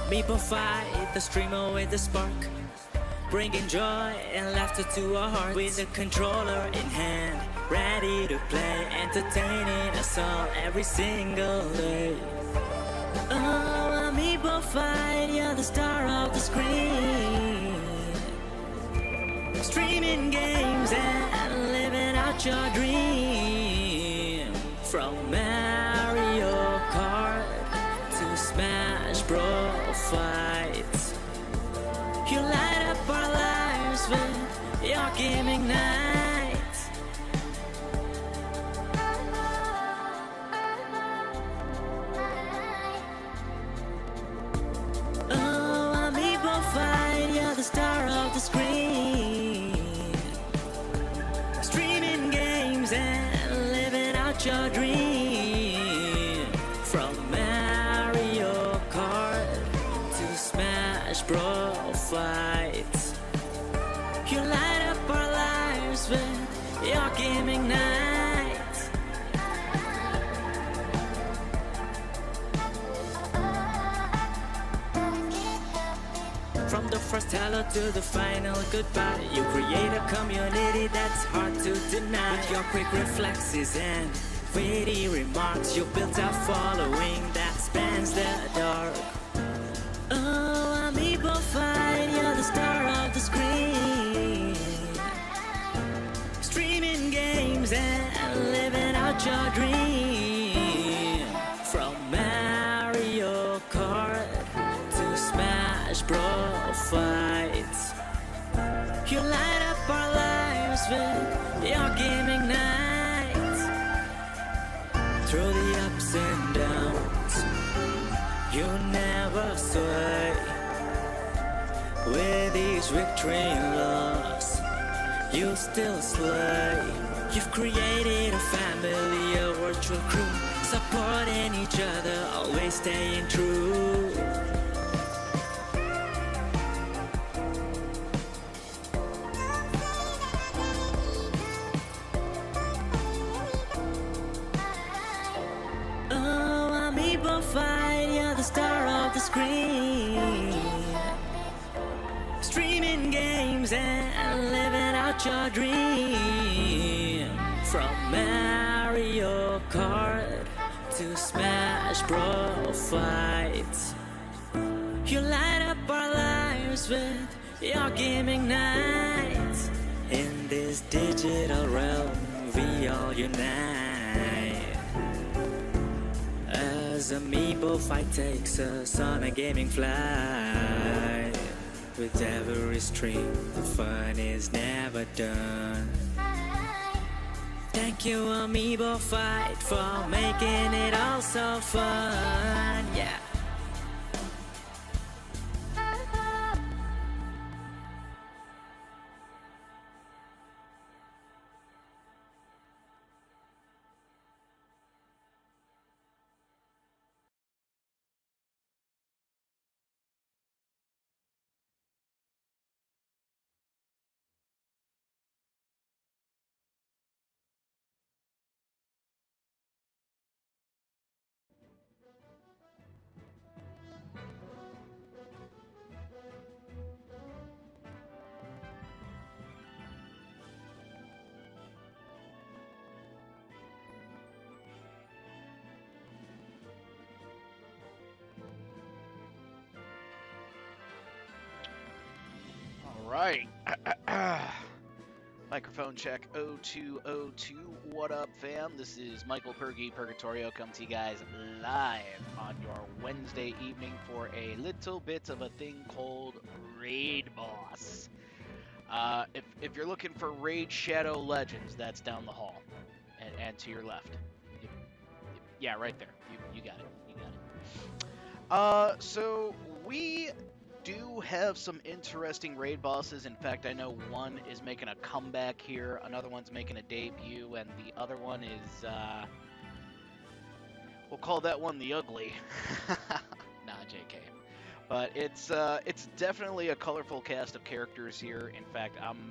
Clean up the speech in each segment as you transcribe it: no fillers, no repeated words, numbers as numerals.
Amiibo fight, the streamer with the spark, bringing joy and laughter to our hearts. With the controller in hand, ready to play, entertaining us all every single day. Oh, Amiibo fight, you're the star of the screen, streaming games and living out your dream. From Mario Kart to Smash Bros. Fights, you light up our lives with your gaming nights. Oh, Amiibo fight, you're the star of the screen, streaming games and living out your dream. From Mario Kart to Smash Bros. Fights, you light up our lives with your gaming nights. From the first hello to the final goodbye, you create a community that's hard to deny. With your quick reflexes and witty remarks, you built a following that spans the dark. Oh, Amiibo fight, you're the star of the screen, streaming games and living out your dream. From Mario Kart to Smash Bros. Fights, you light up our lives with your gaming nights. Through the ups and downs, you never sway. With each victory and loss, you still slay. You've created a family, a virtual crew, supporting each other, always staying true. Oh, Amiibo fight, you're the star of the screen, streaming games and living out your dream. From Mario Kart to Smash Bros. Fights, you light up our lives with your gaming nights. In this digital realm, we all unite, as Amiibo fight takes us on a gaming flight. With every stream, the fun is never done. Thank you, Amiibo fight, for making it all so fun. Yeah. All right. Microphone check 0202. What up, fam? This is Michael Purgatorio coming to you guys live on your Wednesday evening for a little bit of a thing called Raid Boss. If you're looking for Raid Shadow Legends, that's down the hall and to your left. Yeah, right there. You got it. You got it. So we do have some interesting raid bosses. In fact, I know one is making a comeback here, another one's making a debut, and the other one is, we'll call that one the Ugly. Nah, JK. But it's definitely a colorful cast of characters here. In fact, I'm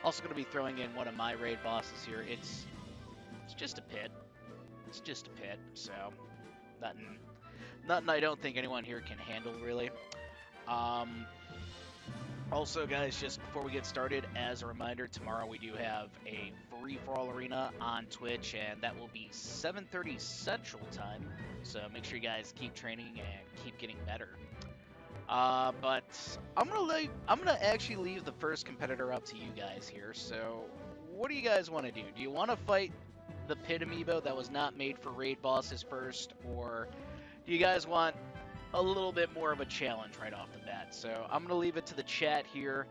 also going to be throwing in one of my raid bosses here. It's just a pit. It's just a pit, so Nothing I don't think anyone here can handle, really. Also, guys, just before we get started, as a reminder, tomorrow we do have a free-for-all arena on Twitch, and that will be 7:30 Central Time. So make sure you guys keep training and keep getting better. But I'm gonna actually leave the first competitor up to you guys here. So, what do you guys want to do? Do you want to fight the Pit Amiibo that was not made for raid bosses first, or do you guys want a little bit more of a challenge right off the bat? So I'm gonna leave it to the chat here.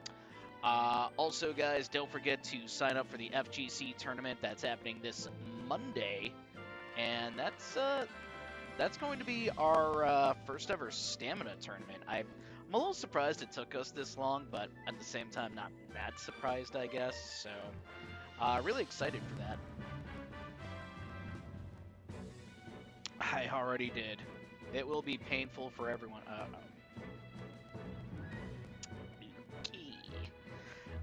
Also, guys, don't forget to sign up for the FGC tournament that's happening this Monday, and that's going to be our first ever stamina tournament. I'm a little surprised it took us this long, but at the same time, not that surprised, I guess. So, really excited for that. I already did. It will be painful for everyone.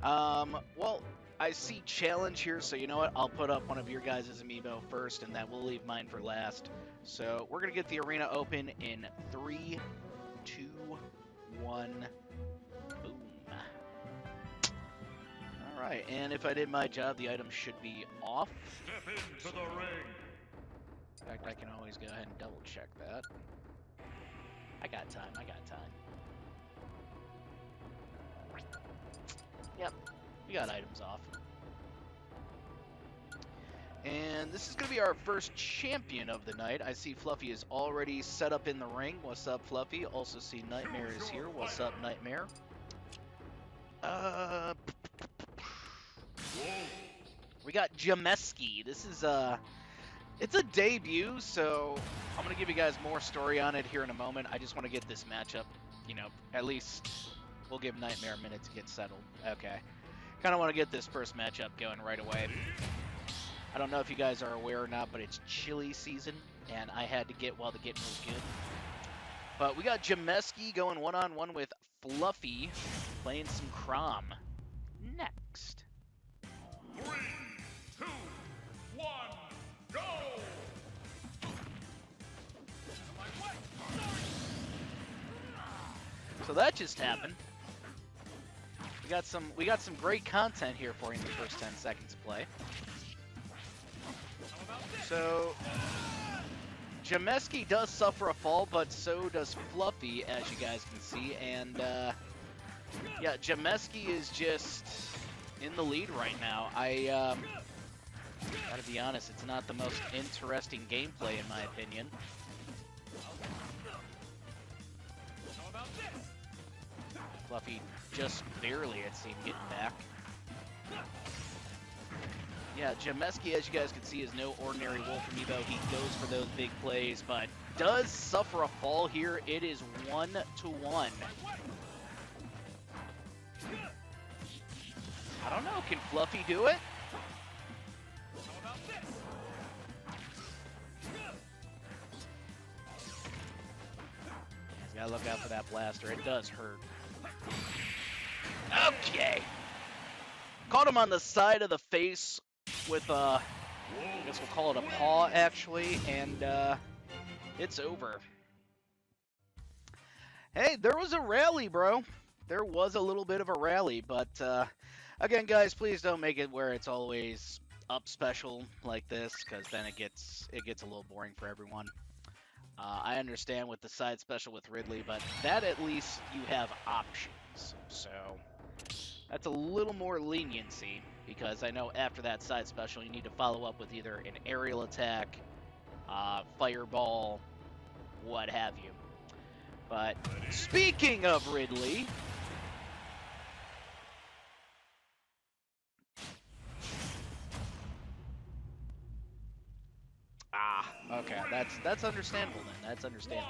Well, I see challenge here, so you know what? I'll put up one of your guys' amiibo first, and then we'll leave mine for last. So we're gonna get the arena open in 3, 2, 1, boom. All right, and if I did my job, the item should be off. Step into the ring. In fact, I can always go ahead and double check that. I got time. Yep, we got items off. And this is going to be our first champion of the night. I see Fluffy is already set up in the ring. What's up, Fluffy? Also see Nightmare is here. What's up, Nightmare? We got Jameski. This is it's a debut, so I'm going to give you guys more story on it here in a moment. I just want to get this matchup, you know, at least we'll give Nightmare a minute to get settled. Okay. Kind of want to get this first matchup going right away. I don't know if you guys are aware or not, but it's chili season, and I had to get while the getting was good. But we got Jameski going one-on-one with Fluffy, playing some Crom. Next. 3, 2, 1, go! So that just happened. We got some great content here for you in the first 10 seconds of play. So Jameski does suffer a fall, but so does Fluffy, as you guys can see. And yeah, Jameski is just in the lead right now. I gotta be honest, it's not the most interesting gameplay in my opinion. Fluffy just barely, it seemed, getting back. Yeah, Jameski, as you guys can see, is no ordinary Wolf Amiibo. He goes for those big plays, but does suffer a fall here. It is 1-1. I don't know, can Fluffy do it? He's gotta look out for that blaster. It does hurt. Okay. Caught him on the side of the face with I guess we'll call it a paw, actually, and it's over. Hey, there was a rally, bro. There was a little bit of a rally, but again, guys, please don't make it where it's always up special like this, because then it gets a little boring for everyone. I understand with the side special with Ridley, but that at least you have options. So that's a little more leniency, because I know after that side special you need to follow up with either an aerial attack, fireball, what have you. But speaking of Ridley, okay, that's understandable then. That's understandable.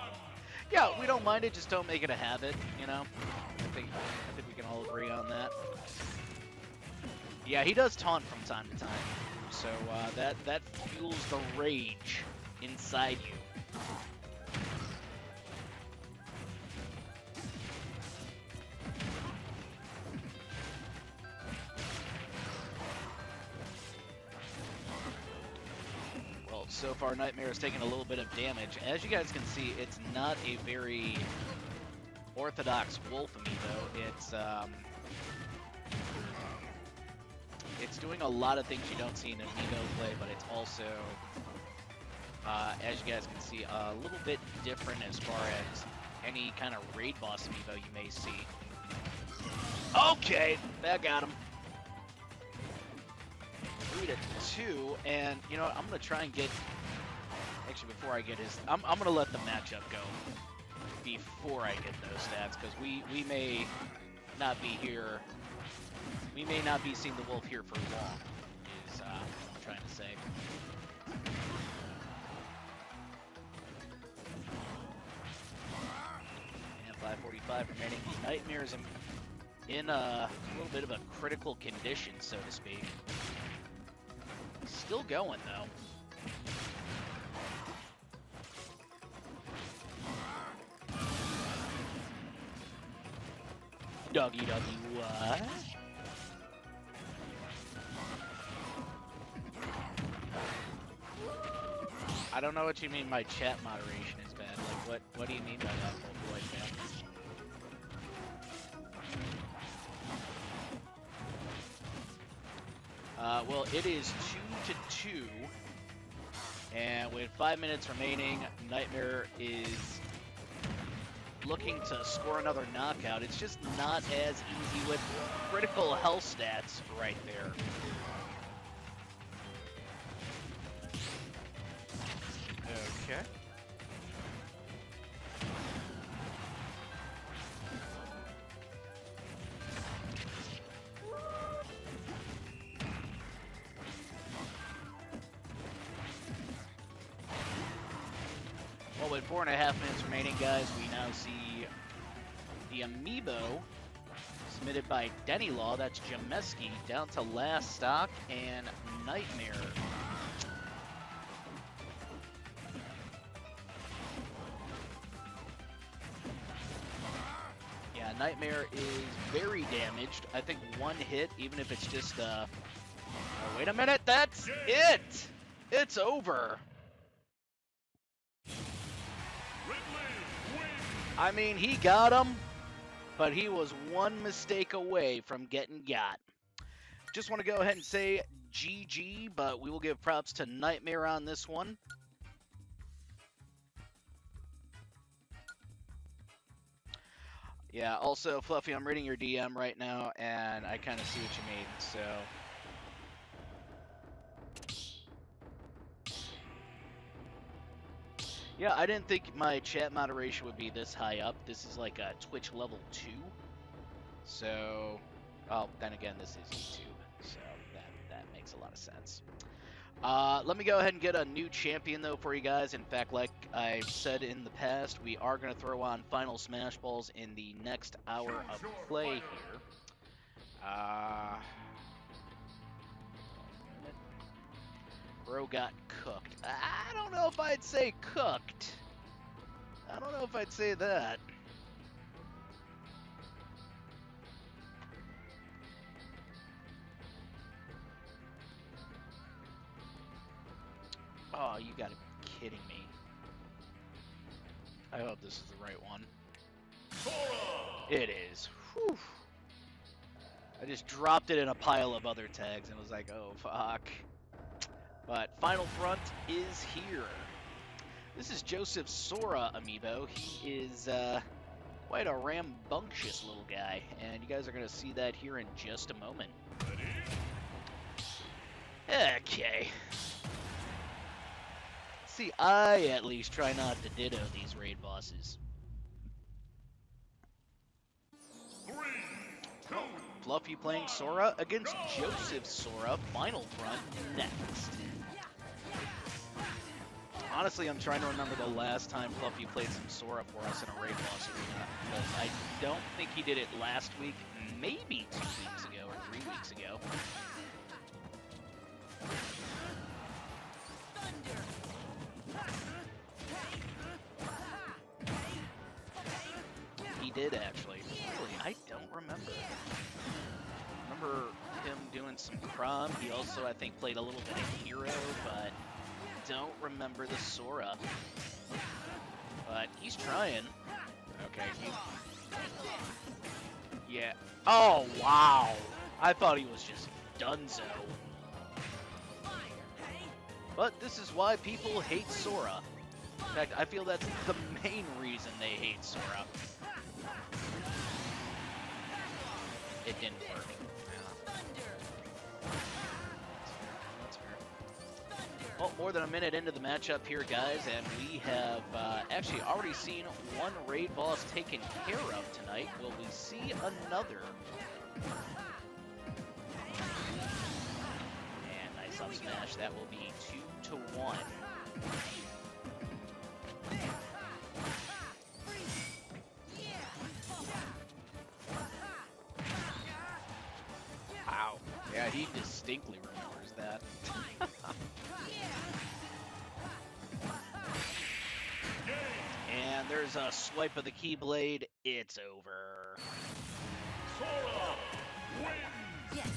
Yeah, we don't mind it, just don't make it a habit, you know? I think we can all agree on that. Yeah, he does taunt from time to time, so that fuels the rage inside you. So far, Nightmare has taken a little bit of damage. As you guys can see, it's not a very orthodox wolf amiibo. It's doing a lot of things you don't see in an amiibo play, but it's also, as you guys can see, a little bit different as far as any kind of raid boss amiibo you may see. Okay, that got him. 3-2, and you know what, I'm gonna try and get. Actually, before I get his, I'm gonna let the matchup go before I get those stats, because we may not be here. We may not be seeing the wolf here for long. Is what I'm trying to say. And 5:45 remaining. Nightmare's in a little bit of a critical condition, so to speak. Still going though. Doggy what? I don't know what you mean my chat moderation is bad. Like what do you mean by that, old boy fan? Well, it is 2-2, and with 5 minutes remaining, Nightmare is looking to score another knockout. It's just not as easy with critical health stats right there. Okay. Well, with 4.5 minutes remaining, guys, we now see the amiibo submitted by Denneylaw. That's Jameski down to last stock and Nightmare. Yeah, Nightmare is very damaged. I think one hit, even if it's just oh, wait a minute, that's it! It's over. I mean, he got him, but he was one mistake away from getting got. Just want to go ahead and say GG, but we will give props to Nightmare on this one. Yeah, also, Fluffy, I'm reading your DM right now, and I kind of see what you mean, so... Yeah, I didn't think my chat moderation would be this high up. This is like a Twitch level 2. So, well, then again, this is YouTube, so that makes a lot of sense. Let me go ahead and get a new champion, though, for you guys. In fact, like I've said in the past, we are going to throw on Final Smash Balls in the next hour of play here. Bro got cooked. I don't know if I'd say cooked. I don't know if I'd say that. Oh, you gotta be kidding me. I hope this is the right one. It is. Whew. I just dropped it in a pile of other tags and was like, oh, fuck. But Final Front is here. This is Joseph Sora amiibo. He is quite a rambunctious little guy, and you guys are going to see that here in just a moment. Okay. See, I at least try not to ditto these raid bosses. 3, 2, Fluffy playing Sora against Joseph Sora. Final Front next. Honestly, I'm trying to remember the last time Fluffy played some Sora for us in a raid boss arena, because I don't think he did it last week, maybe 2 weeks ago or 3 weeks ago. He did, actually. Really, I don't remember. I remember him doing some Crom. He also, I think, played a little bit of Hero, but don't remember the Sora. But he's trying. Okay. Yeah. Oh, wow. I thought he was just donezo. But this is why people hate Sora. In fact, I feel that's the main reason they hate Sora. It didn't work. That's fair. Well, more than a minute into the matchup here, guys, and we have actually already seen one raid boss taken care of tonight. Will we see another? And nice up smash. That will be 2-1. Wow. Yeah, he distinctly remembers that. And there's a swipe of the Keyblade. It's over. Sora wins.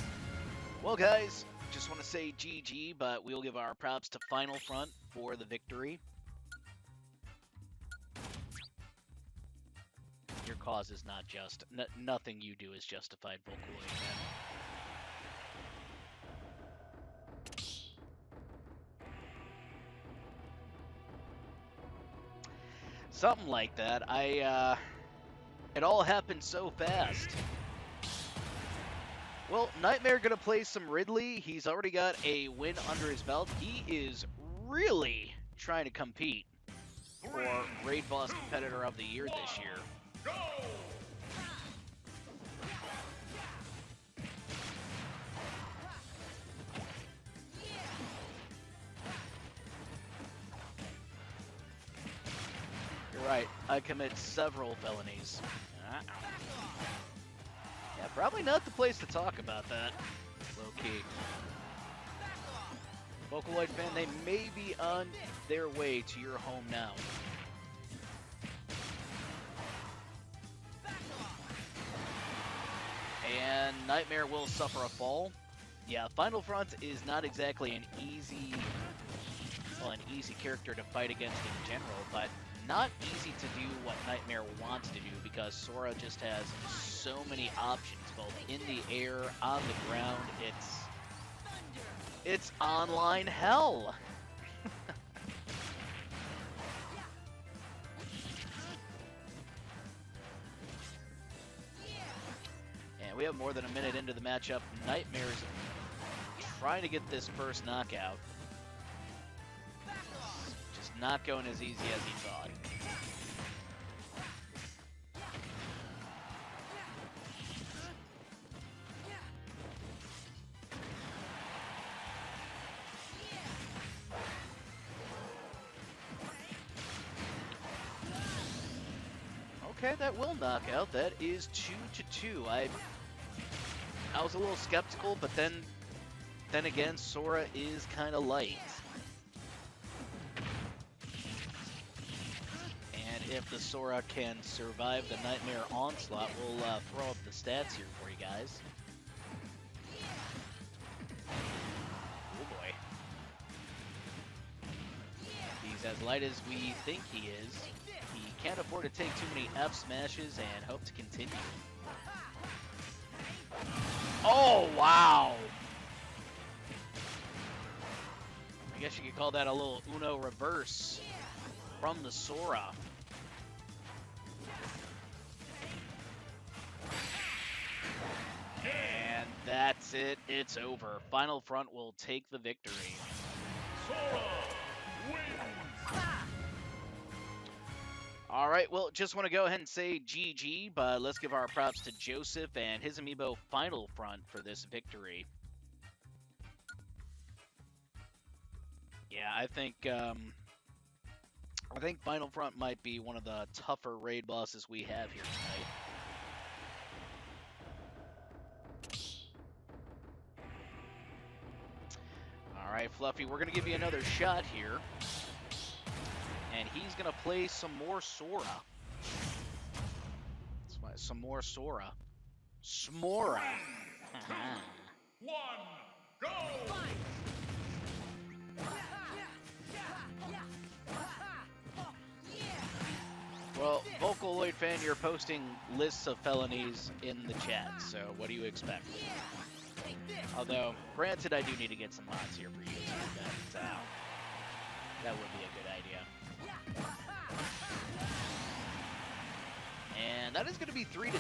Well, guys, just want to say GG, but we'll give our props to Final Front for the victory. Your cause is not just. Nothing you do is justified, Vocaloid, man. Something like that. It all happened so fast. Well, Nightmare gonna play some Ridley. He's already got a win under his belt. He is really trying to compete for Raid Boss Competitor of the Year this year. Go! You're right. I commit several felonies. Yeah, probably not the place to talk about that. Low-key. Vocaloid fan, they may be on their way to your home now. And Nightmare will suffer a fall. Yeah, Final Front is not exactly an easy character to fight against in general, but not easy to do what Nightmare wants to do because Sora just has so many options, both in the air, on the ground. It's online hell. And we have more than a minute into the matchup. Nightmare's trying to get this first knockout. Just not going as easy as he thought. Okay, that will knock out. That is 2-2. I was a little skeptical, but then again, Sora is kind of light. And if the Sora can survive the Nightmare onslaught, we'll throw up the stats here for you guys. Oh boy. He's as light as we think he is. He can't afford to take too many F smashes and hope to continue. Oh, wow! I guess you could call that a little Uno reverse from the Sora. And that's it. It's over. Final Front will take the victory. Sora wins. All right, well, just want to go ahead and say GG, but let's give our props to Joseph and his amiibo Final Front for this victory. Yeah, I think Final Front might be one of the tougher raid bosses we have here tonight. All right, Fluffy, we're gonna give you another shot here. And he's going to play some more Sora. Some more Sora. Smora. One, go! Well, Vocaloid fan, you're posting lists of felonies in the chat, so what do you expect? Although, granted, I do need to get some mods here for you, so that would be a good idea. And that is going to be 3-2.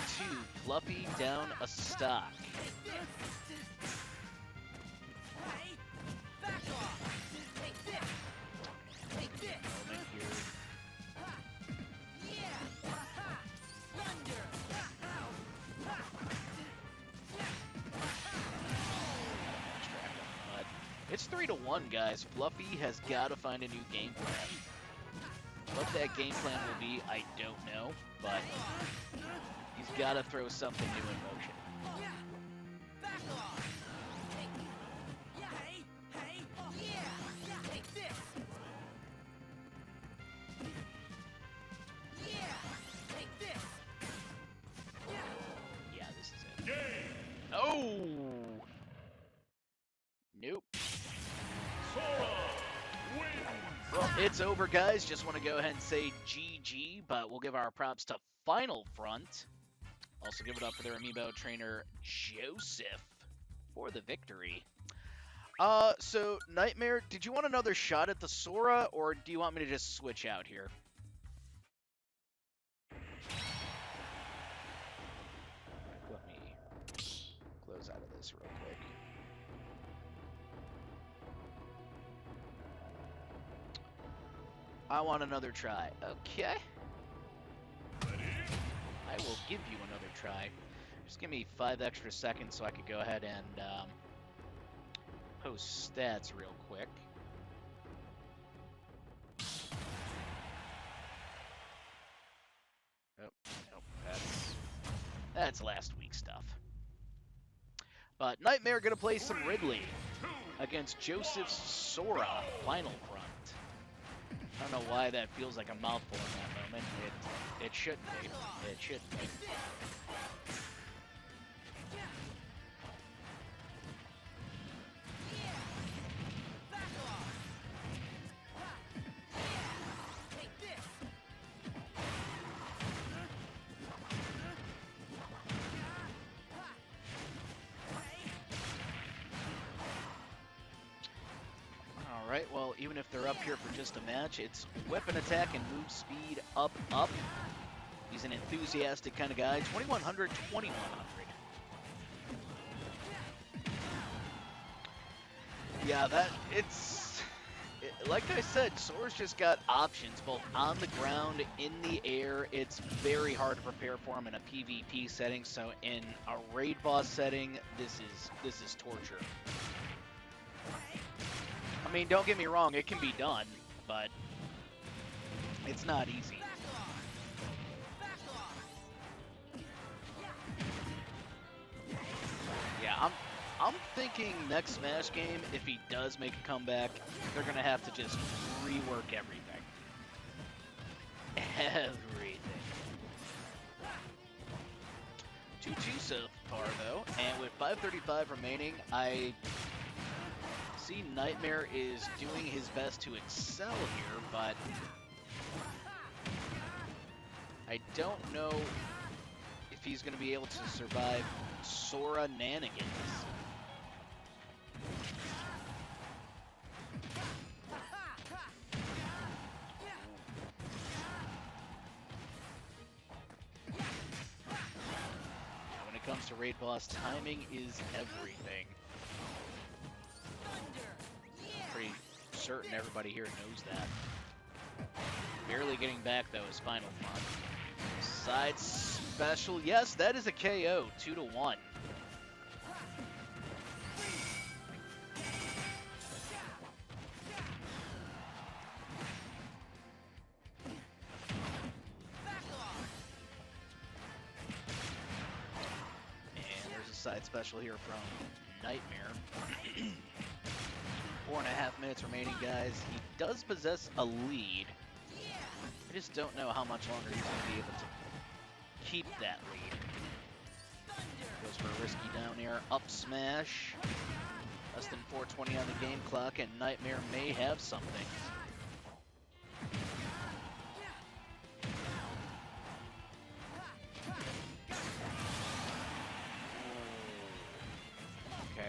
Fluffy down a stock. Moment here. It's 3-1, guys. Fluffy has got to find a new game plan. What that game plan will be, I don't know, but he's got to throw something new in motion. Yeah, this is it. Oh! Nope. Well, it's over, guys. Just want to go ahead and say GG, but we'll give our props to Final Front. Also give it up for their amiibo trainer, Joseph, for the victory. So, Nightmare, did you want another shot at the Sora, or do you want me to just switch out here? Let me close out of this real quick. I want another try. Okay. I will give you another try. Just give me 5 extra seconds so I could go ahead and post stats real quick. Oh, nope, that's last week's stuff. But Nightmare gonna play some Ridley against Joseph's Sora Final Front. I don't know why that feels like a mouthful in that moment. It shouldn't be. It shouldn't be. Alright, well, even if they're up here for just a match, it's weapon attack and move speed up. He's an enthusiastic kind of guy. 2100, 2100. Yeah, like I said, Sora's just got options, both on the ground, in the air. It's very hard to prepare for him in a PvP setting, so in a raid boss setting, this is torture. I mean, don't get me wrong, it can be done, but it's not easy. Yeah, I'm thinking next Smash game, if he does make a comeback, they're gonna have to just rework everything. Everything. 2-2 so far, though, and with 5:35 remaining, I see Nightmare is doing his best to excel here, but I don't know if he's going to be able to survive Sora nanigans. When it comes to raid boss, timing is everything. Pretty certain everybody here knows that. Barely getting back, though, is Final Front. Side special. Yes, that is a KO. 2-1. And there's a side special here from Nightmare. 4.5 minutes remaining, guys. He does possess a lead. I just don't know how much longer he's going to be able to keep that lead. Goes for a risky down air, up smash. Less than 4:20 on the game clock, and Nightmare may have something.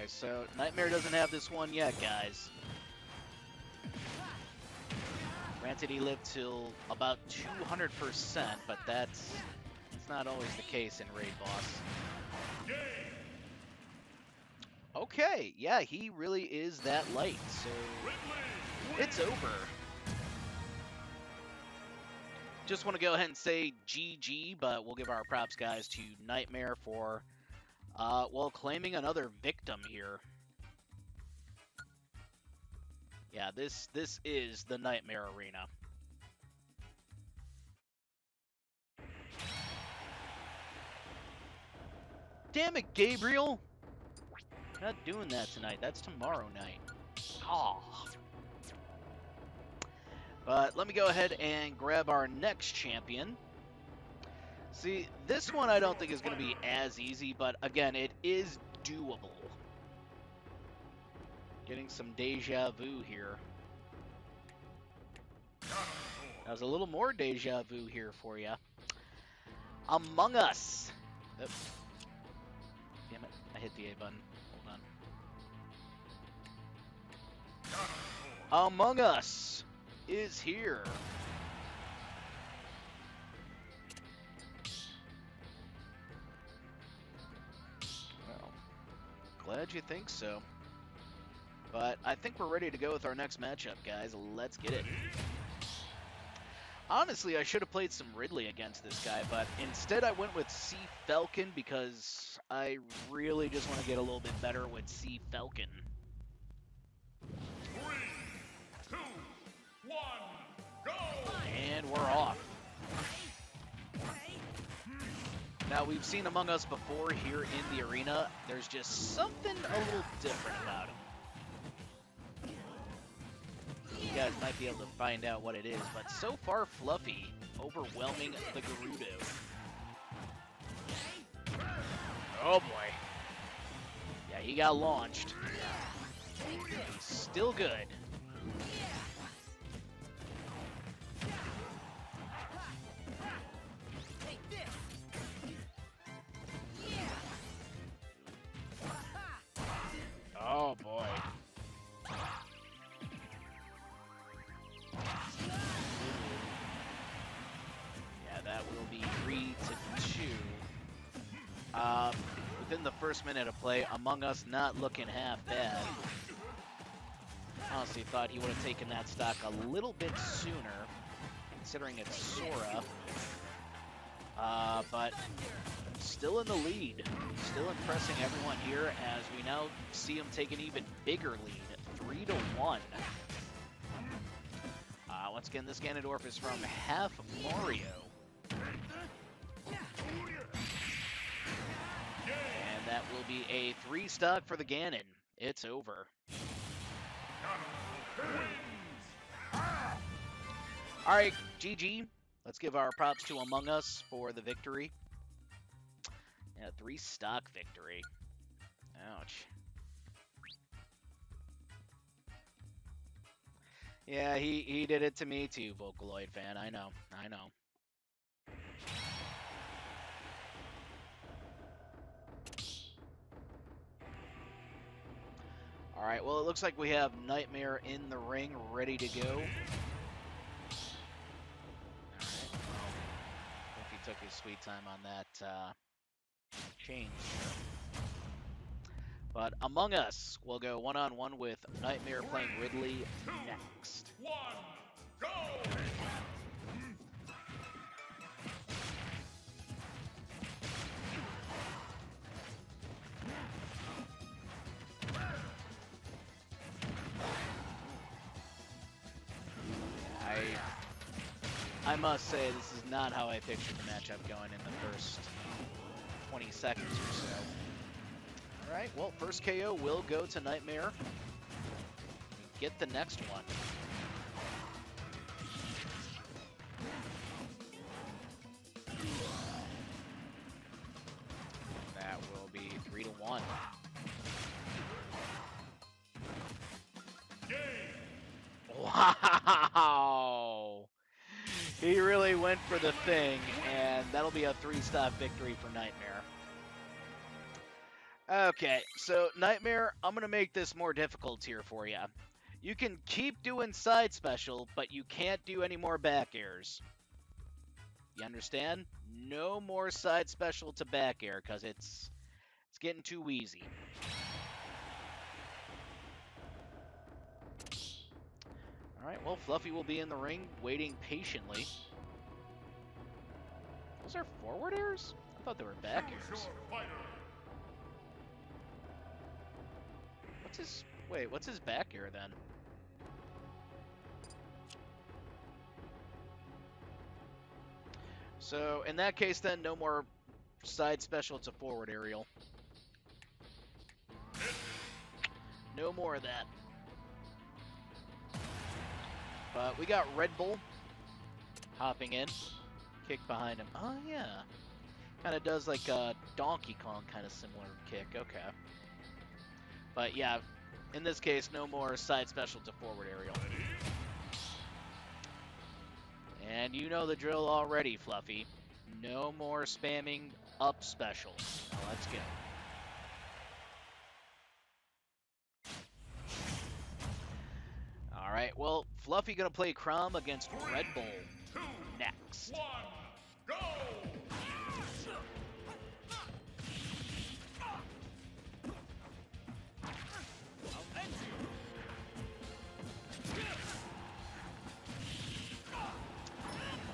Okay, so Nightmare doesn't have this one yet, guys. Granted, he lived till about 200%, but it's not always the case in Raid Boss. Game. Okay, yeah, he really is that light, so Ridley. it's over. Just want to go ahead and say GG, but we'll give our props, guys, to Nightmare for, well, claiming another victim here. Yeah, this is the Nightmare Arena. Damn it, Gabriel! Not doing that tonight. That's tomorrow night. Aw. But let me go ahead and grab our next champion. See, this one I don't think is going to be as easy, but again, it is doable. Getting some deja vu here. That was a little more deja vu here for you. Among Us. Oh. Damn it, I hit the A button. Hold on. Among Us is here. Well, glad you think so. But I think we're ready to go with our next matchup, guys. Let's get it. Honestly, I should have played some Ridley against this guy, but instead I went with C. Falcon because I really just want to get a little bit better with C. Falcon. 3, 2, 1, go! And we're off. Now, we've seen Among Us before here in the arena. There's just something a little different about him. You guys might be able to find out what it is, but so far, Fluffy overwhelming the Gerudo. Oh boy. Yeah, he got launched. He's still good. Oh boy. Yeah, that will be 3-2. Within the first minute of play, Among Us not looking half bad. Honestly thought he would have taken that stock a little bit sooner, considering it's Sora. But still in the lead. Still impressing everyone here as we now see him take an even bigger lead, 3-1. Once again, this Ganondorf is from Halfmario. And that will be a 3-stock for the Ganon. It's over. Alright, GG. Let's give our props to Among Us for the victory. Yeah, 3-stock victory. Ouch. Yeah, he did it to me too, Vocaloid fan. I know. Alright, well, it looks like we have Nightmare in the ring, ready to go. Alright, hope he took his sweet time on that change. But Among Us will go one-on-one with Nightmare playing Ridley next. 1, go! I must say, this is not how I pictured the matchup going in the first 20 seconds or so. Alright, well, first KO will go to Nightmare. Get the next one. That will be 3-1. Game. Wow! He really went for the thing, and that'll be a 3-stock victory for Nightmare. Okay, so Nightmare, I'm going to make this more difficult here for you. You can keep doing side special, but you can't do any more back airs. You understand? No more side special to back air, because it's getting too easy. Alright, well, Fluffy will be in the ring, waiting patiently. Those are forward airs? I thought they were back Choose airs. your fighter. What's his back air then? So, in that case then, no more side special to forward aerial. No more of that. But we got Red Bull hopping in. Kick behind him. Oh, yeah. Kind of does like a Donkey Kong kind of similar kick. Okay. But yeah, in this case, no more side special to forward aerial. And you know the drill already, Fluffy. No more spamming up special. Now let's go. Alright, well, Fluffy gonna play Crom against Red Bull next. 1, go!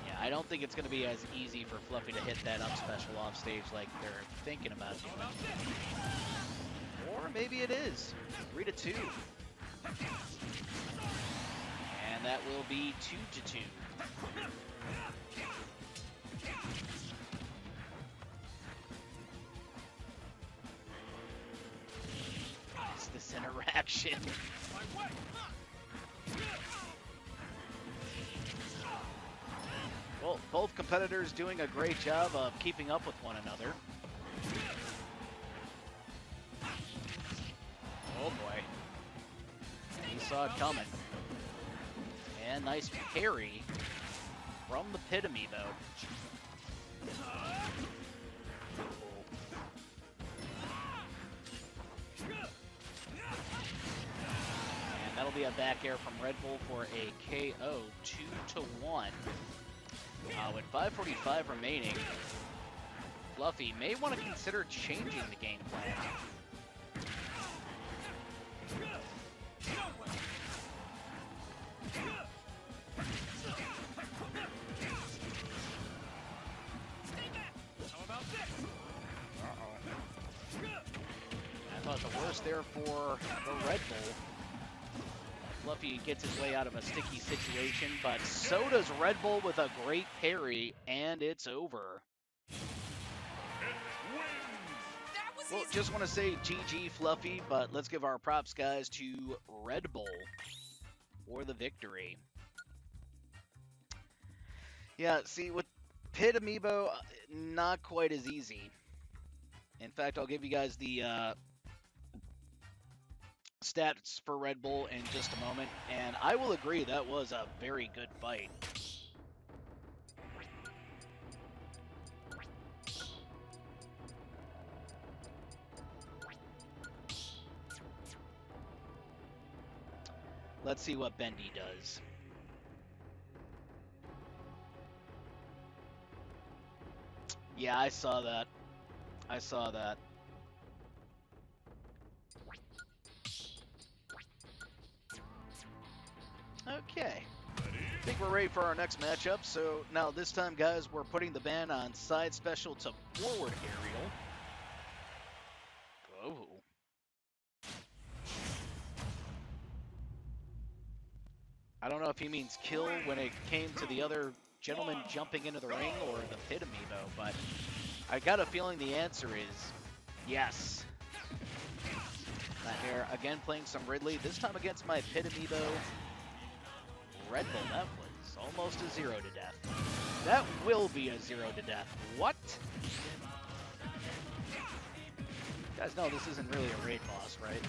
Yeah, I don't think it's gonna be as easy for Fluffy to hit that up special off stage like they're thinking about doing. Or maybe it is. 3-2. And that will be 2-2. What's this interaction? Well, both competitors doing a great job of keeping up with one another. Oh boy. He saw it coming. And nice parry from the Pit Amiibo. And that'll be a back air from Red Bull for a KO, 2-1. With 5:45 remaining, Fluffy may want to consider changing the game plan. I thought the worst there for the Red Bull. Fluffy gets his way out of a sticky situation, but so does Red Bull with a great parry, and it's over. Well, just want to say GG Fluffy, but let's give our props, guys, to Red Bull for the victory. Yeah, see, with Pit Amiibo, not quite as easy. In fact, I'll give you guys the stats for Red Bull in just a moment, and I will agree that was a very good fight. Let's see what Bendy does. Yeah, I saw that. I saw that. Okay. I think we're ready for our next matchup. So now this time, guys, we're putting the ban on side special to forward aerial. Oh. I don't know if he means kill when it came to the other gentleman jumping into the ring or the Pit Amiibo, but I got a feeling the answer is yes. Not here. Again, playing some Ridley. This time against my Pit Amiibo. Red Bull, that was almost a 0 to death. That will be a 0 to death. What? You guys know this isn't really a raid boss, right?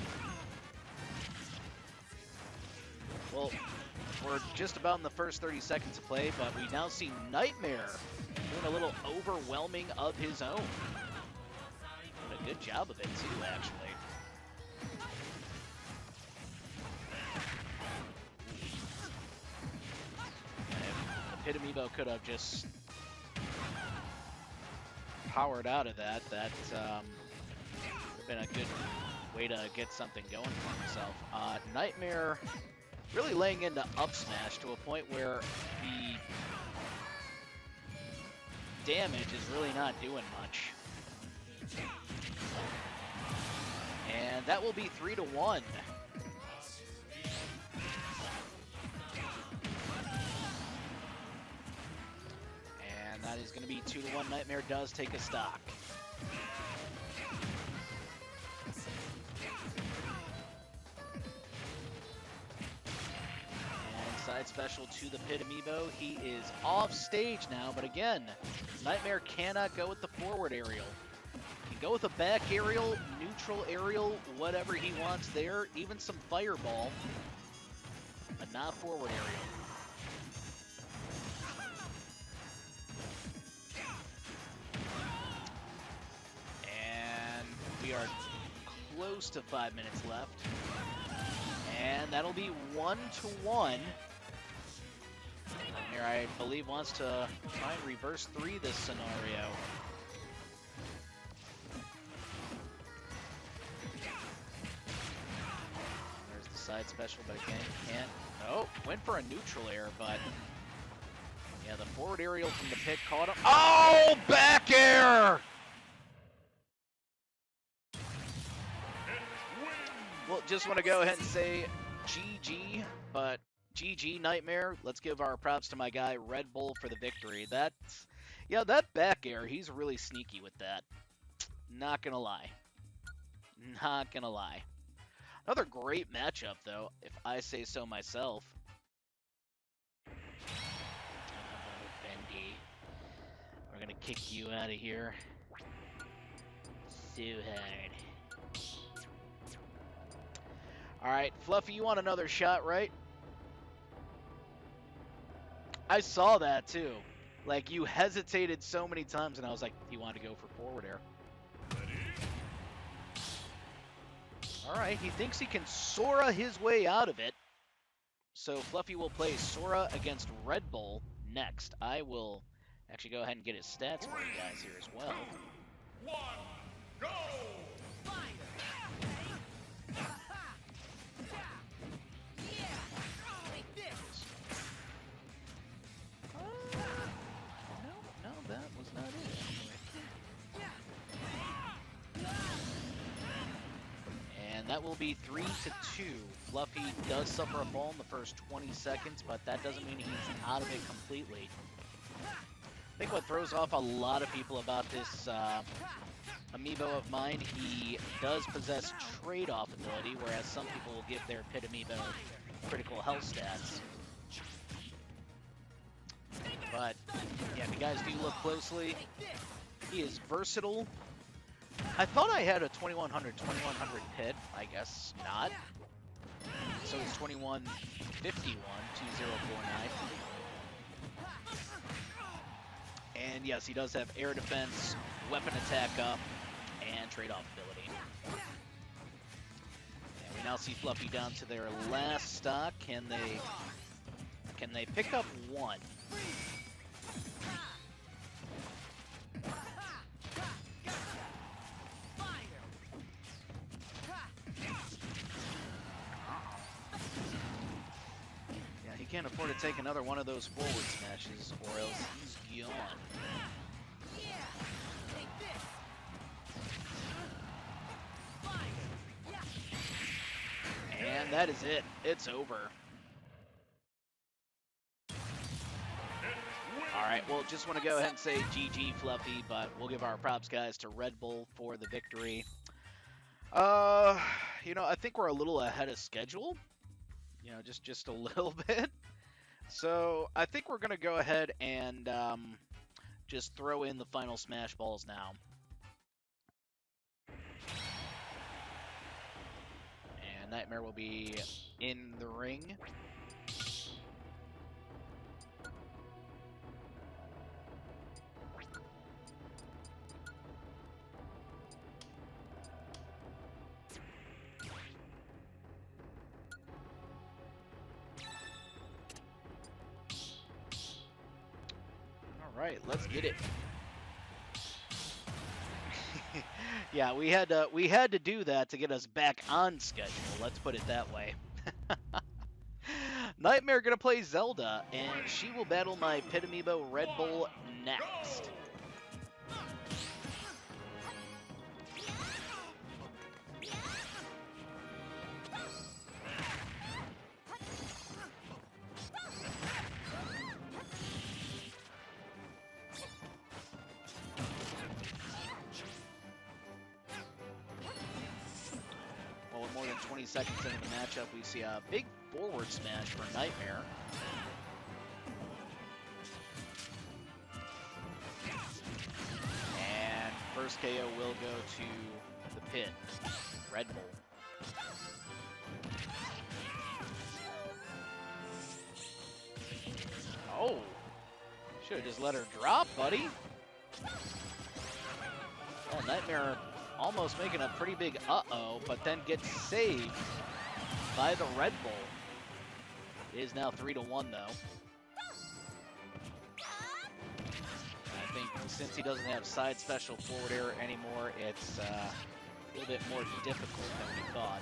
Well, we're just about in the first 30 seconds of play, but we now see Nightmare doing a little overwhelming of his own. But a good job of it too, actually. The Pit Amiibo could have just powered out of that. That would have been a good way to get something going for himself. Nightmare really laying into up smash to a point where the damage is really not doing much. And that will be 3-1. And that is going to be 2-1. Nightmare does take a stock. Side special to the Pit Amiibo. He is off stage now, but again, Nightmare cannot go with the forward aerial. He can go with a back aerial, neutral aerial, whatever he wants there, even some fireball, but not forward aerial. And we are close to 5 minutes left. And that'll be 1-1. Here, I believe, wants to try and reverse 3 this scenario. There's the side special, but again, can't. Oh, went for a neutral air, but yeah, the forward aerial from the pit caught him. Oh, back air! Well, just want to go ahead and say GG, but GG Nightmare. Let's give our props to my guy Red Bull for the victory. Yeah, that back air, he's really sneaky with that. Not gonna lie. Not gonna lie. Another great matchup, though, if I say so myself. Bendy, we're gonna kick you out of here. So hard. All right, Fluffy, you want another shot, right? I saw that too. Like, you hesitated so many times, and I was like, you want to go for forward air. All right, he thinks he can Sora his way out of it. So Fluffy will play Sora against Red Bull next. I will actually go ahead and get his stats for you guys here as well. 1, go! No, that was not it. And that will be 3-2. Fluffy does suffer a fall in the first 20 seconds, but that doesn't mean he's out of it completely. I think what throws off a lot of people about this amiibo of mine, he does possess trade-off ability, whereas some people will give their Pit Amiibo critical health stats. But, yeah, if you guys do look closely, he is versatile. I thought I had a 2100 pit. I guess not. So it's 2151, 2049. And yes, he does have air defense, weapon attack up, and trade-off ability. And we now see Fluffy down to their last stock. Can they pick up one? Yeah, he can't afford to take another one of those forward smashes, or else he's gone. And that is it. It's over. Alright, well, just want to go ahead and say GG, Fluffy, but we'll give our props, guys, to Red Bull for the victory. You know, I think we're a little ahead of schedule. You know, just a little bit. So, I think we're going to go ahead and just throw in the final Smash Balls now. And Nightmare will be in the ring. right, let's get it. Yeah, we had to do that to get us back on schedule. Let's put it that way. Nightmare gonna play Zelda, and she will battle my Pit Amiibo Red Bull next. Well, with more than 20 seconds into the matchup, we see a big forward smash for Nightmare. And first KO will go to the pit, Red Bull. Oh, should have just let her drop, buddy. Oh, Nightmare almost making a pretty big uh-oh, but then gets saved by the Red Bull. It is now 3-1 though. I think since he doesn't have side special forward air anymore, it's a little bit more difficult than we thought.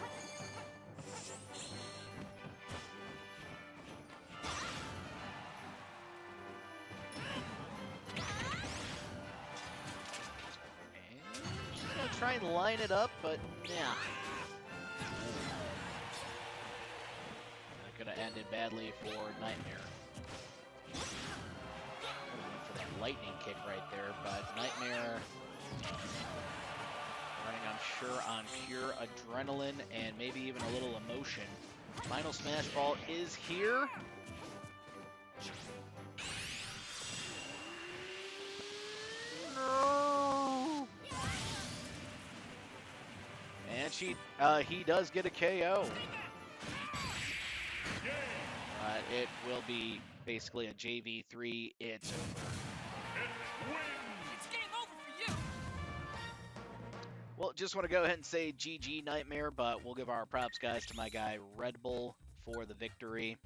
Try and line it up, but yeah. That could have ended badly for Nightmare. Went for that lightning kick right there, but Nightmare running, I'm sure, on pure adrenaline and maybe even a little emotion. Final Smash Ball is here. And he does get a KO. But it will be basically a JV3. It's over. It's game over for you. Well, just want to go ahead and say GG Nightmare, but we'll give our props, guys, to my guy Red Bull for the victory.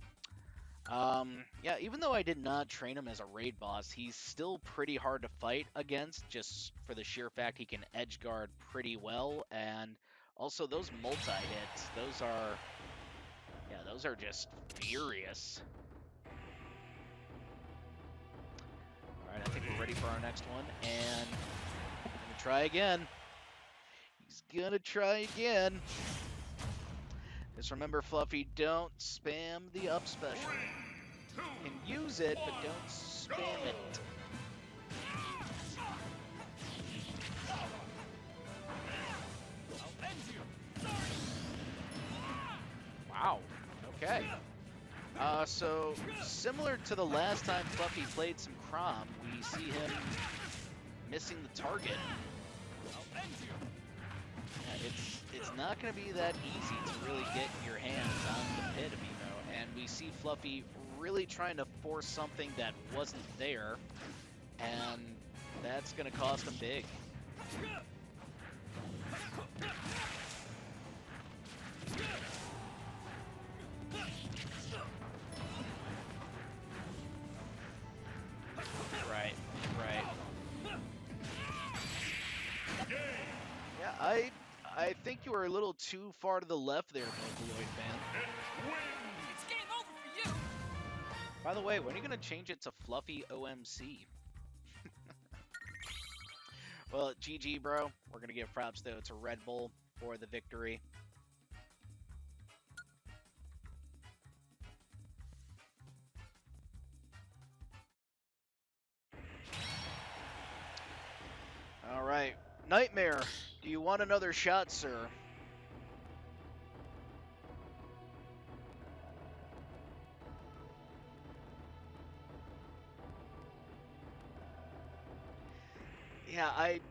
Yeah, even though I did not train him as a raid boss, he's still pretty hard to fight against, just for the sheer fact he can edge guard pretty well, and also those multi-hits, those are just furious. Alright, I think we're ready for our next one, and I'm gonna try again. He's gonna try again. Just remember, Fluffy, don't spam the up special. You can use it, but don't spam it. Wow. Okay. So, similar to the last time Fluffy played some Crom, we see him missing the target. Yeah, it's not going to be that easy to really get your hands on the Pit Amiibo, and we see Fluffy really trying to force something that wasn't there, and that's going to cost him big. Right. Yeah, I think you were a little too far to the left there, Vocaloid fan. It's game over for you. By the way, when are you going to change it to Fluffy OMC? Well, GG, bro. We're going to give props, though, to Red Bull for the victory. All right. Nightmare, do you want another shot, sir? Yeah,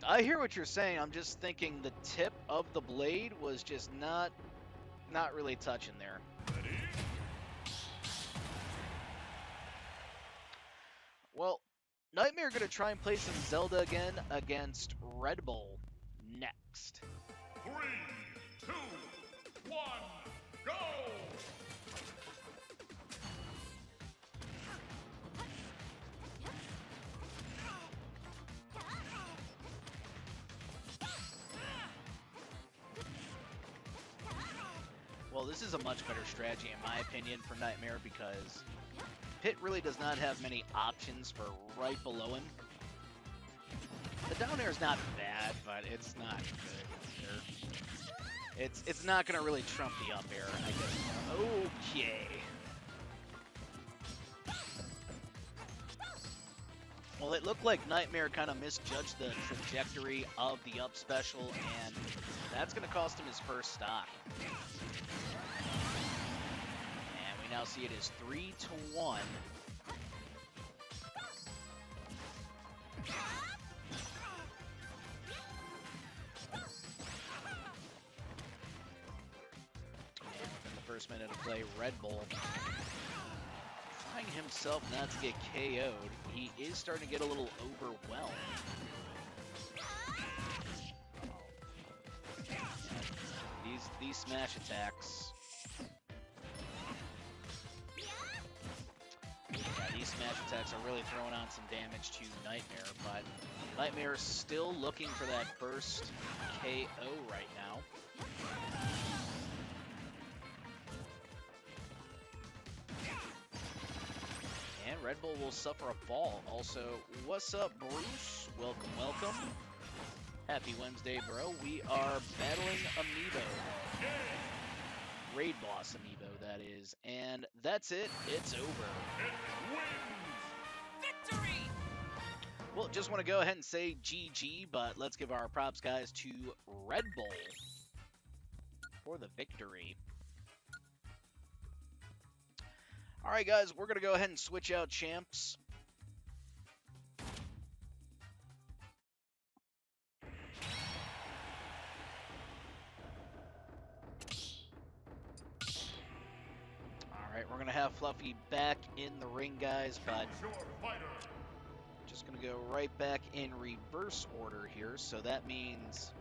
I hear what you're saying. I'm just thinking the tip of the blade was just not really touching there. Ready? Well, Nightmare gonna try and play some Zelda again against Red Bull next. 3, 2, 1, go! Well, this is a much better strategy, in my opinion, for Nightmare because Pit really does not have many options for right below him. The down air is not bad, but it's not good either. It's not going to really trump the up air, I guess. Okay. Well, it looked like Nightmare kind of misjudged the trajectory of the up special, and that's going to cost him his first stock. And we now see it is 3-1. In the first minute of play, Red Bull trying himself not to get KO'd. He is starting to get a little overwhelmed. These smash attacks. Yeah, these smash attacks are really throwing on some damage to Nightmare, but Nightmare is still looking for that first KO right now. And Red Bull will suffer a fall. Also, what's up, Bruce? Welcome, welcome. Happy Wednesday, bro. We are battling Amiibo. Raid Boss Amiibo, that is. And that's it. It's over. Victory! Well, just want to go ahead and say GG, but let's give our props, guys, to Red Bull for the victory. All right, guys, we're going to go ahead and switch out champs. All right, we're going to have Fluffy back in the ring, guys, but just going to go right back in reverse order here. So that means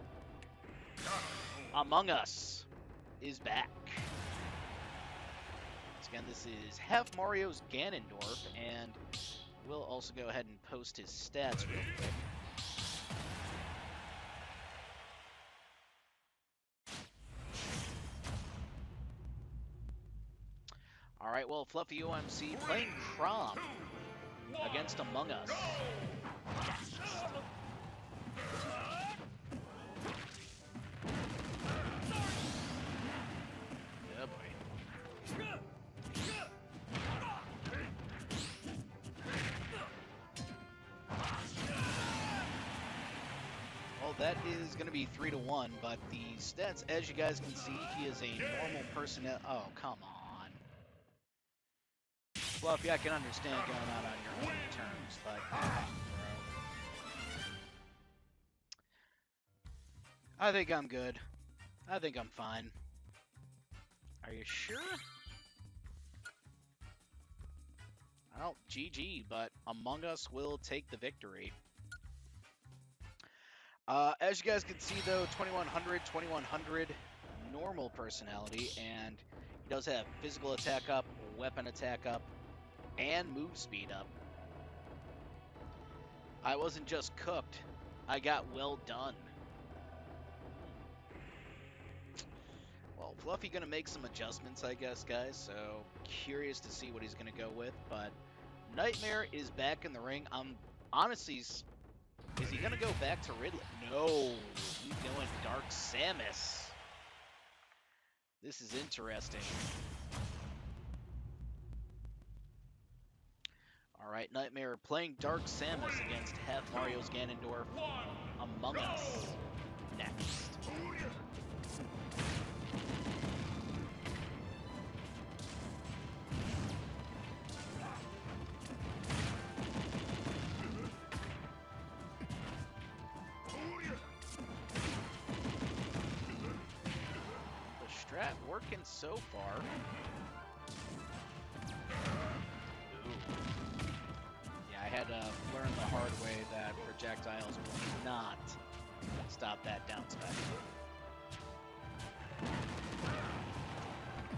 Among Us is back. Again, this is Halfmario's Ganondorf, and we'll also go ahead and post his stats real quick. All right, well, Fluffy OMC playing Chrom against Among Us. Oh boy. Well, that is going to be 3-1, but the stats, as you guys can see, he is a normal person. Oh, come on. Fluffy, I can understand going out on your own terms, but bro. I think I'm good. I think I'm fine. Are you sure? Well, GG, but Among Us will take the victory. As you guys can see, though, 2100, normal personality, and he does have physical attack up, weapon attack up, and move speed up. I wasn't just cooked, I got well done. Well, Fluffy gonna make some adjustments, I guess, guys, so curious to see what he's gonna go with, but Nightmare is back in the ring. I'm honestly, is he gonna go back to Ridley? No, he's going Dark Samus. This is interesting. All right, Nightmare playing Dark Samus against Halfmario's Ganondorf. Among Us next. The strat working so far. I had to learn the hard way that projectiles will not stop that down special.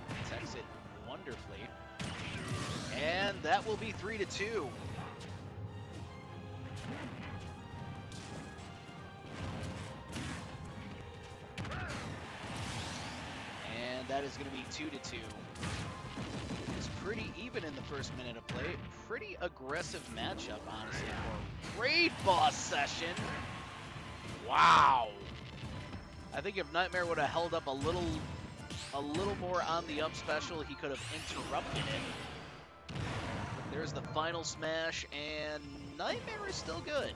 Protects it wonderfully. And that will be 3-2. And that is going to be 2-2. It's pretty even in the first minute of play. Pretty aggressive matchup, honestly. Great boss session. Wow. I think if Nightmare would have held up a little more on the up special, he could have interrupted it. There's the final smash, and Nightmare is still good.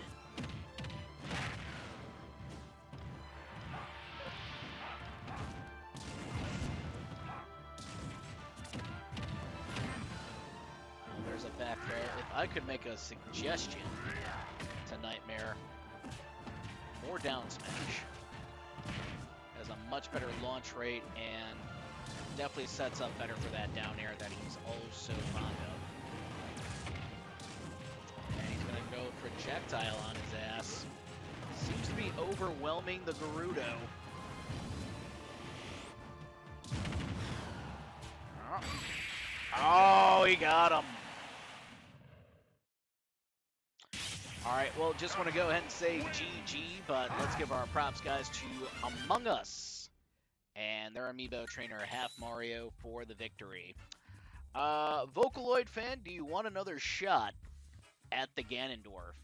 There's a back throw. If I could make a suggestion to Nightmare, more down smash. Has a much better launch rate and definitely sets up better for that down air that he's oh so fond of. And he's going to go projectile on his ass. Seems to be overwhelming the Gerudo. Oh, he got him. All right, well, just want to go ahead and say GG, but let's give our props, guys, to Among Us and their amiibo trainer, Halfmario, for the victory. Vocaloid fan, do you want another shot at the Ganondorf?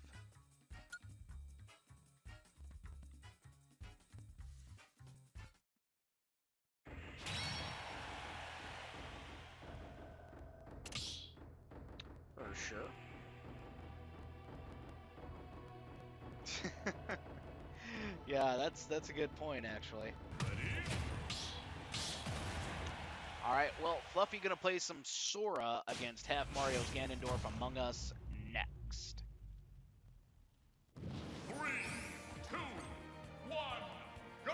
For sure. Yeah, that's a good point, actually. All right, well, Fluffy gonna play some Sora against Halfmario's Ganondorf Among Us next. 3, 2, 1, go!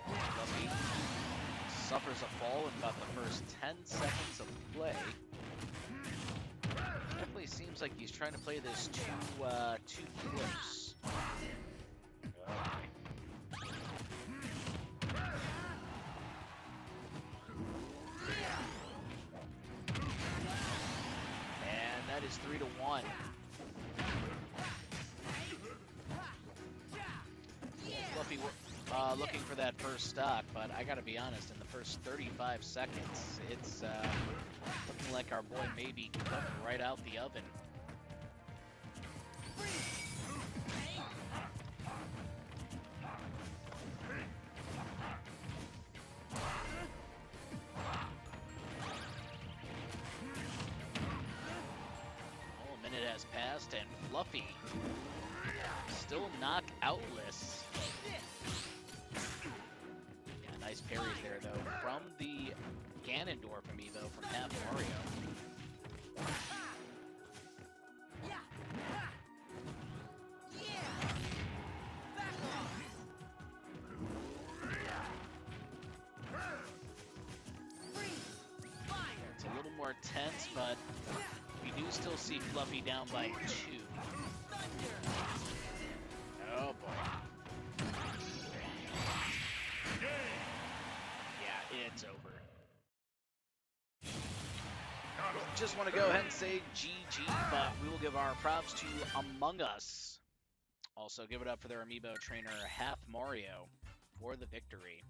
Fluffy suffers a fall in about the first 10 seconds of play. Definitely seems like he's trying to play this too close. And that is 3-1. Fluffy looking for that first stock, but I gotta be honest, in the first 35 seconds, it's looking like our boy may be cooked right out the oven. Oh, a minute has passed, and Fluffy still knockoutless. Yeah, nice parries there, though, from the Ganondorf amiibo from Halfmario. It's a little more tense, but we do still see Fluffy down by 2. Oh boy. Yeah, it's over. Just want to go ahead and say GG, but we will give our props to Among Us. Also, give it up for their amiibo trainer, Halfmario, for the victory.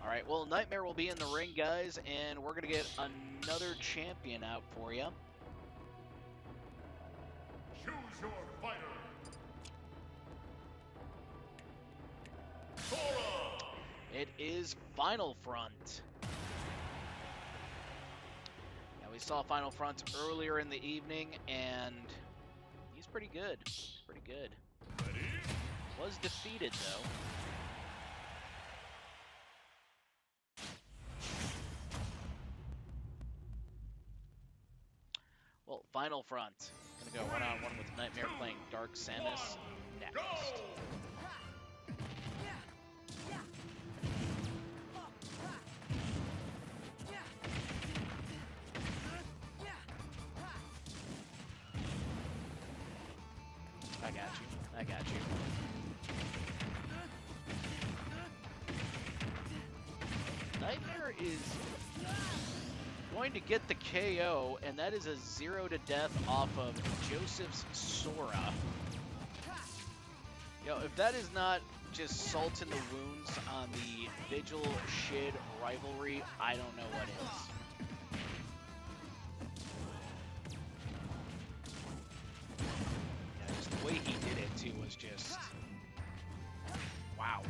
All right, well, Nightmare will be in the ring, guys, and we're going to get another champion out for you. Choose your fighter. Sora! It is Final Front. Now, we saw Final Front earlier in the evening, and he's pretty good. He's pretty good. Ready? Was defeated, though. Well, Final Front. Gonna go one-on-one with Nightmare playing Dark Samus next. Go! I got you. is going to get the KO, and that is a 0 to death off of Joseph's Sora. Yo, if that is not just salt in the wounds on the Vigil Shid rivalry, I don't know what is. Yeah, just the way he did it, too, was just... wow.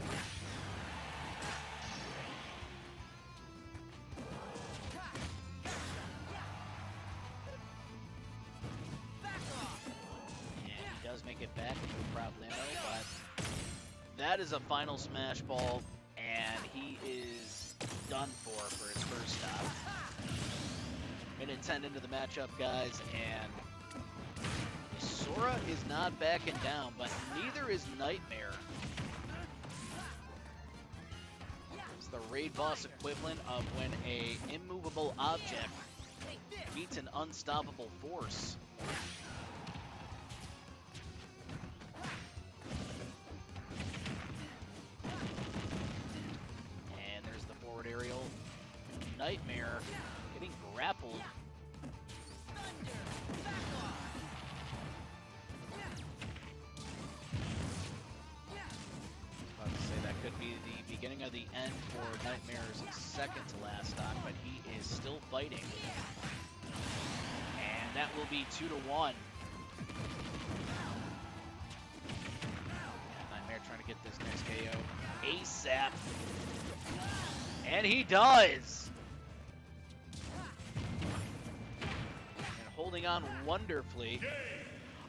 Make it back, no problemo, but that is a final smash ball, and he is done for his first stop. Minute 10 into the matchup, guys, and Sora is not backing down, but neither is Nightmare. It's the raid boss equivalent of when a immovable object meets an unstoppable force. Aerial. Nightmare getting grappled. About to say that could be the beginning of the end for Nightmare's second to last stock, but he is still fighting. And that will be 2 to 1. Yeah, Nightmare trying to get this next KO ASAP. And he does! And holding on wonderfully.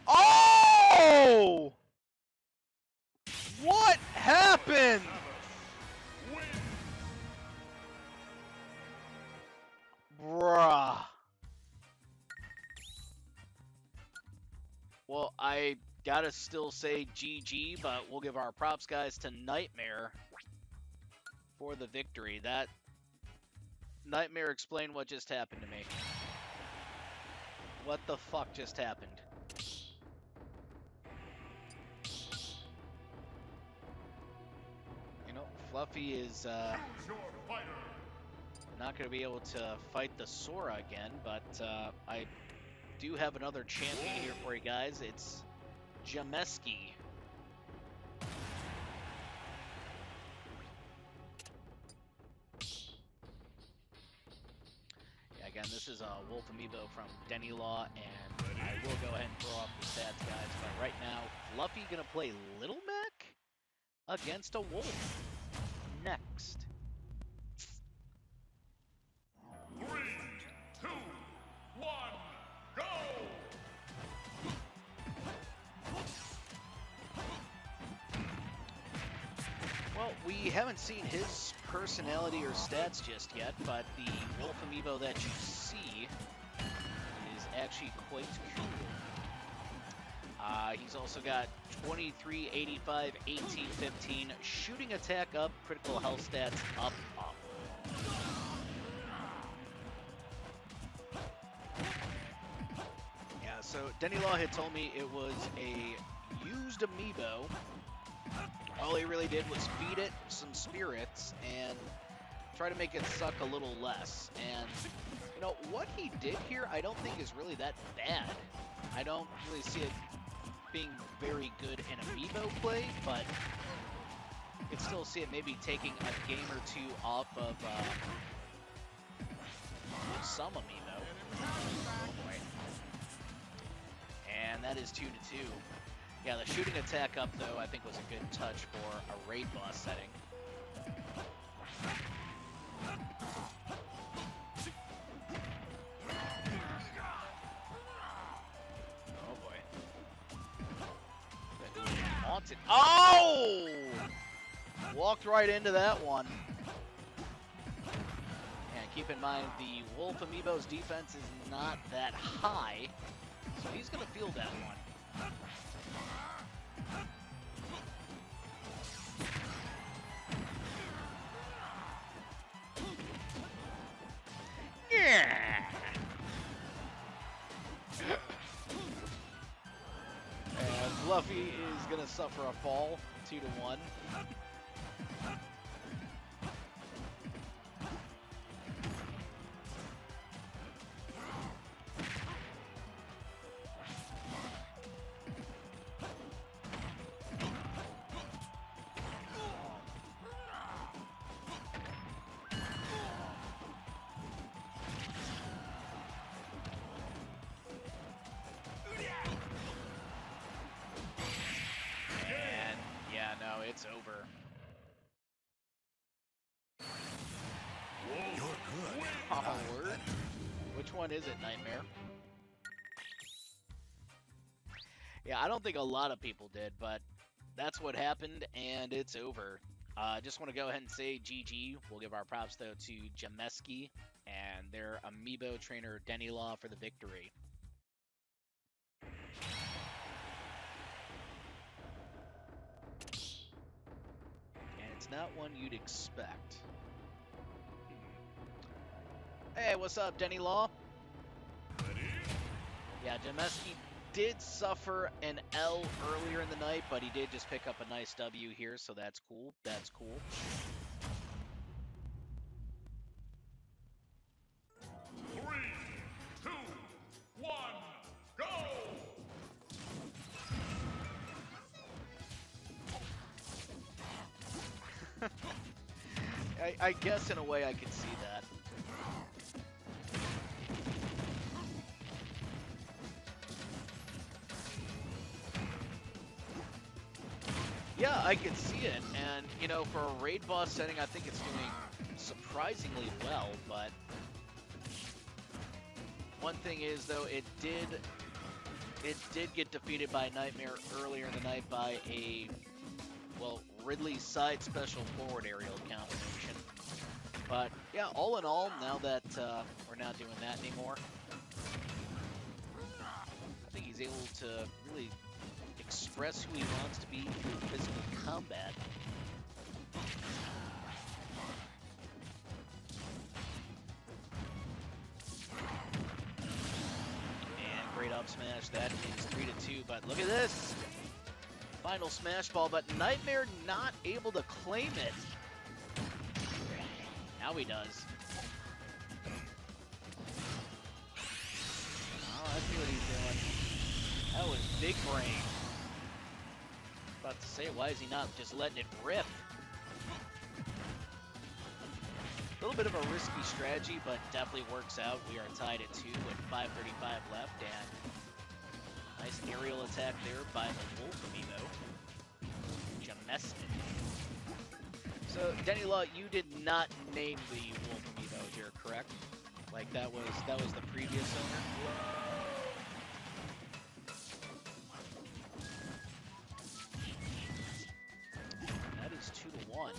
Oh! What happened? Bruh. Well, I gotta still say GG, but we'll give our props, guys, to Nightmare for the victory. That Nightmare, explain what just happened to me. What the fuck just happened? You know, Fluffy is not going to be able to fight the Sora again, but I do have another champion here for you guys. It's Jameski. Again, this is a Wolf amiibo from Denneylaw, and I will go ahead and throw off the stats, guys. But right now, Fluffy gonna play Little Mac against a Wolf. Next. 3, 2, 1, go! Well, we haven't seen his personality or stats just yet, but the Wolf amiibo that you see is actually quite cool. He's also got 23, 85, 18, 15, shooting attack up, critical health stats up. Yeah, so Denneylaw had told me it was a used amiibo. All he really did was feed it some spirits and try to make it suck a little less. And, you know, what he did here I don't think is really that bad. I don't really see it being very good in amiibo play, but you can still see it maybe taking a game or two off of some amiibo. Oh boy. And that is 2 to 2. Yeah, the shooting attack up, though, I think was a good touch for a raid boss setting. Oh, boy. Haunted. Oh! Walked right into that one. And keep in mind, the Wolf amiibo's defense is not that high, so he's going to feel that one. Yeah. And Fluffy is gonna suffer a fall, 2 to 1. it's over. You're good. Oh, word. Which one is it, Nightmare? Yeah, I don't think a lot of people did, but that's what happened, and it's over. Just want to go ahead and say GG. We'll give our props, though, to Jameski and their amiibo trainer, Denneylaw, for the victory. And it's not one you'd expect. Hey, what's up, Denneylaw? Yeah, Jameski did suffer an L earlier in the night, but he did just pick up a nice W here, so that's cool. That's cool. Three, two, one, go! I guess in a way I could see that. Yeah, I could see it, and you know, for a raid boss setting, I think it's doing surprisingly well, but one thing is, though, it did get defeated by Nightmare earlier in the night by a, well, Ridley side special forward aerial combination. But yeah, all in all, now that we're not doing that anymore, I think he's able to really express who he wants to be through physical combat. And great up smash. That is 3-2. But look at this. Final smash ball, but Nightmare not able to claim it. Now he does. Oh, I see what he's doing. That was big brain. About to say, why is he not just letting it rip? A little bit of a risky strategy, but definitely works out. We are tied at 2 with 5:35 left, and nice aerial attack there by the Wolf amiibo, Jameski. So, Denneylaw, you did not name the Wolf amiibo here, correct? Like that was the previous owner. That is 2-1.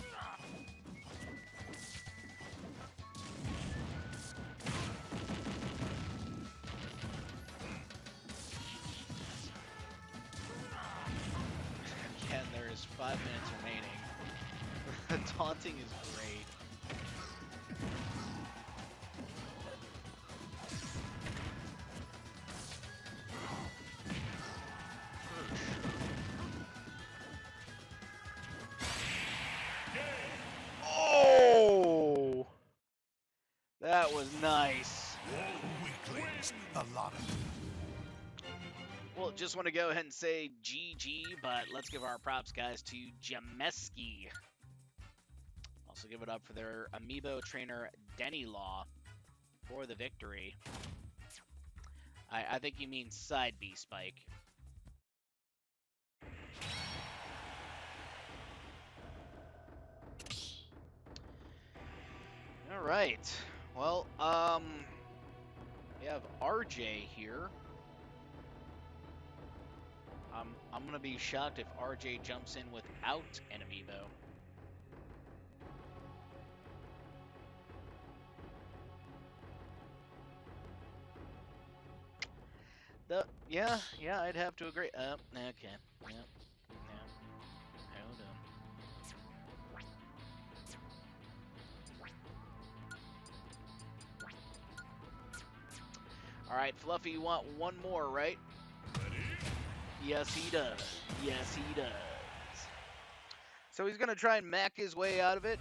Again, there is 5 minutes remaining. Taunting is great. Oh! That was nice. Weaklings, a lot of them. Well, just want to go ahead and say GG, but let's give our props, guys, to Jameski. Also give it up for their amiibo trainer, Denneylaw, for the victory. I think you mean side B, Spike. All right. Well, we have RJ here. I'm gonna be shocked if RJ jumps in without an amiibo. Yeah, I'd have to agree. Okay. Yeah. Hold on. All right, Fluffy, you want one more, right? Yes, he does. Yes, he does. So he's going to try and Mac his way out of it.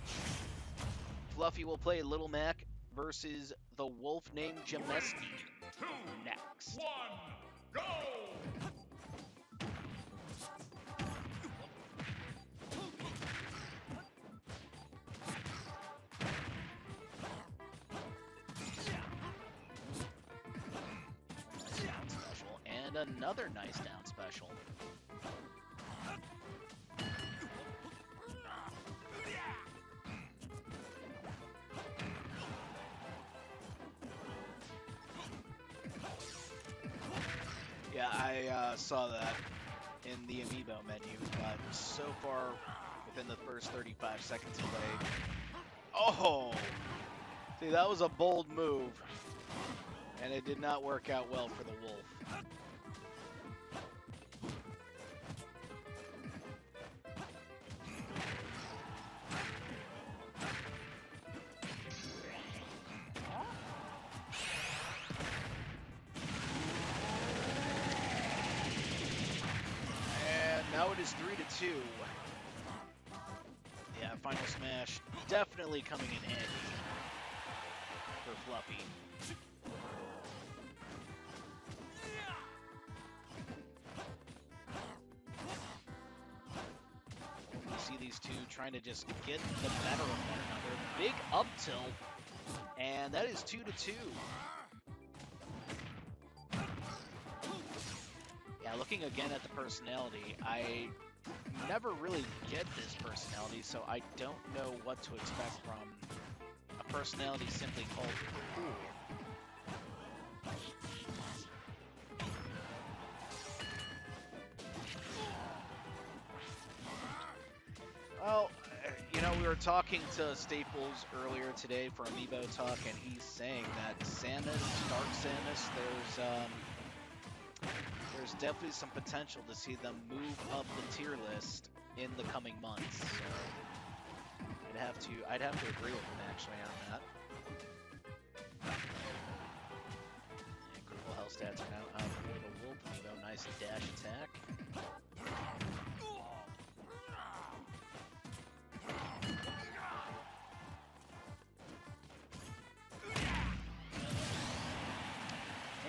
Fluffy will play Little Mac versus the wolf named Jameski. 2, Next. 1, go! Down special. And another nice down special. I saw that in the amiibo menu, but so far within the first 35 seconds of play. Oh! See, that was a bold move, and it did not work out well for the wolf. Now it is 3-2. Yeah, Final Smash definitely coming in handy for Fluffy. You see these two trying to just get the better of one another. Big up tilt, and that is 2-2. Yeah, looking again at the personality, I never really get this personality, so I don't know what to expect from a personality simply called cool. Well, you know, we were talking to Staples earlier today for Amiibo Talk, and he's saying that Samus, Dark Samus, there's definitely some potential to see them move up the tier list in the coming months. So I'd have to agree with him actually on that. And critical health stats are now out for the Wolf Amiibo. Nice dash attack.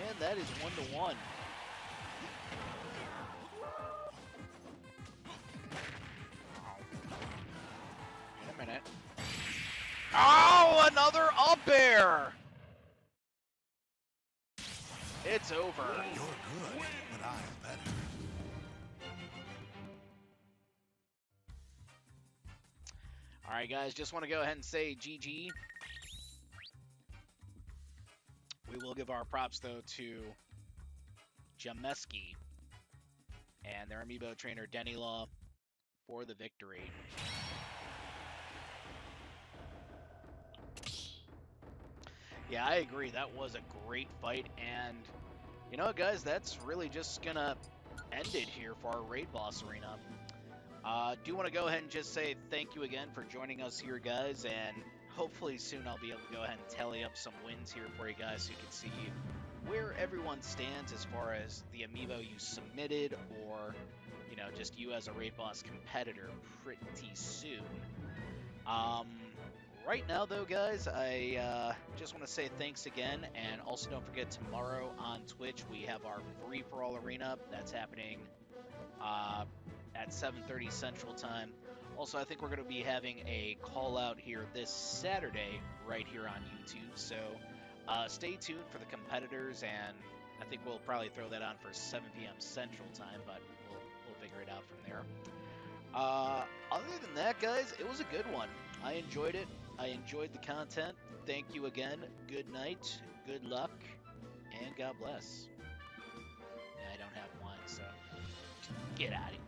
And that is 1-1. Minute. Oh, another up air! It's over. You're good, but I'm better. All right, guys, just want to go ahead and say GG. We will give our props, though, to Jameski and their amiibo trainer, Denneylaw, for the victory. Yeah, I agree. That was a great fight, and you know what, guys, that's really just gonna end it here for our Raid Boss Arena. Do want to go ahead and just say thank you again for joining us here, guys, and hopefully soon I'll be able to go ahead and tally up some wins here for you guys so you can see where everyone stands as far as the amiibo you submitted, or you know, just you as a Raid Boss competitor pretty soon. Right now, though, guys, I just want to say thanks again, and also don't forget tomorrow on Twitch we have our free-for-all arena that's happening at 7:30 Central Time. Also, I think we're going to be having a call-out here this Saturday right here on YouTube, so stay tuned for the competitors, and I think we'll probably throw that on for 7 p.m. Central Time, but we'll figure it out from there. Other than that, guys, it was a good one. I enjoyed it. I enjoyed the content. Thank you again. Good night, good luck, and God bless. I don't have one, so get out of here.